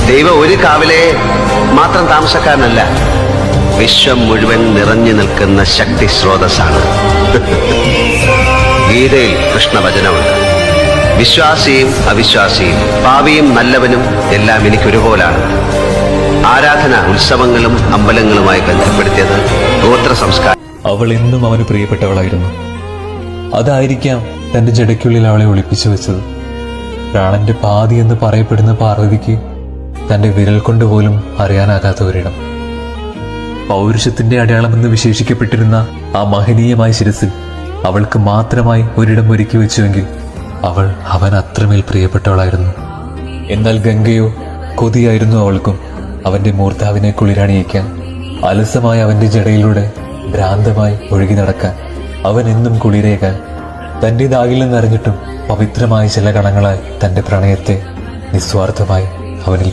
ദൈവം ഒരു കാവിലെ മാത്രം താമസക്കാരനല്ല, വിശ്വം മുഴുവൻ നിറഞ്ഞു നിൽക്കുന്ന ശക്തി സ്രോതസ്സാണ്. ഗീതയിൽ കൃഷ്ണവചനമുണ്ട്, വിശ്വാസിയും അവിശ്വാസിയും പാപിയും നല്ലവനും എല്ലാം എനിക്കൊരുപോലാണ്. ആരാധന ഉത്സവങ്ങളും അമ്പലങ്ങളുമായി ബന്ധപ്പെടുത്തിയത് ഗോത്ര സംസ്കാരം. അവൾ എന്നും അവന് പ്രിയപ്പെട്ടവളായിരുന്നു. അതായിരിക്കാം തന്റെ ജടയ്ക്കുള്ളിൽ അവളെ ഒളിപ്പിച്ചു വെച്ചത്. പ്രാണന്റെ പാതി എന്ന് പറയപ്പെടുന്ന പാർവതിക്ക് തന്റെ വിരൽ കൊണ്ടുപോലും അറിയാനാകാത്ത ഒരിടം, പൗരുഷത്തിന്റെ അടയാളമെന്ന് വിശേഷിക്കപ്പെട്ടിരുന്ന ആ മഹനീയമായ ശിരസിൽ അവൾക്ക് മാത്രമായി ഒരിടം ഒരുക്കി വെച്ചുവെങ്കിൽ അവൻ അത്രമേൽ പ്രിയപ്പെട്ടവളായിരുന്നു. എന്നാൽ ഗംഗയോ കൊതിയായിരുന്നു അവൾക്കും അവന്റെ മൂർധാവിനെ കുളിരണിയിക്കാൻ, അലസമായ അവന്റെ ജടയിലൂടെ ഭ്രാന്തമായി ഒഴുകി നടക്കാൻ, അവൻ എന്നും കുളിരേകാൻ. തന്റേതാകില്ലെന്നറിഞ്ഞിട്ടും പവിത്രമായ ചില കണങ്ങളാൽ തന്റെ പ്രണയത്തെ നിസ്വാർത്ഥമായി അവനിൽ